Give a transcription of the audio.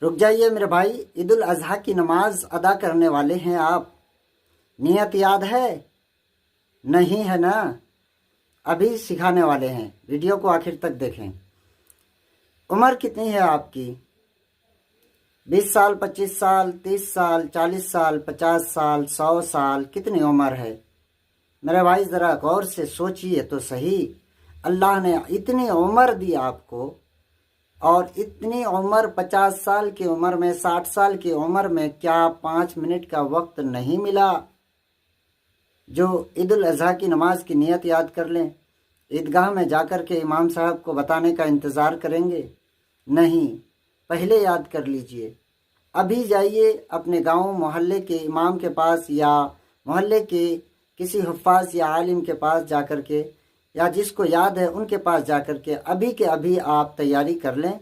رک جائیے میرے بھائی، عید الاضحیٰ کی نماز ادا کرنے والے ہیں آپ؟ نیت یاد ہے؟ نہیں ہے نا؟ ابھی سکھانے والے ہیں، ویڈیو کو آخر تک دیکھیں۔ عمر کتنی ہے آپ کی؟ 20 سال، 25 سال، 30 سال، 40 سال، 50 سال، 100 سال، کتنی عمر ہے؟ میرے بھائی ذرا غور سے سوچئے تو صحیح، اللہ نے اتنی عمر دی آپ کو، اور اتنی عمر 50 سال کی عمر میں، 60 سال کی عمر میں کیا 5 منٹ کا وقت نہیں ملا جو عید الاضحیٰ کی نماز کی نیت یاد کر لیں؟ عیدگاہ میں جا کر کے امام صاحب کو بتانے کا انتظار کریں گے؟ نہیں، پہلے یاد کر لیجئے۔ ابھی جائیے اپنے گاؤں محلے کے امام کے پاس، یا محلے کے کسی حفاظ یا عالم کے پاس جا کر کے، یا جس کو یاد ہے ان کے پاس جا کر کے ابھی کے ابھی آپ تیاری کر لیں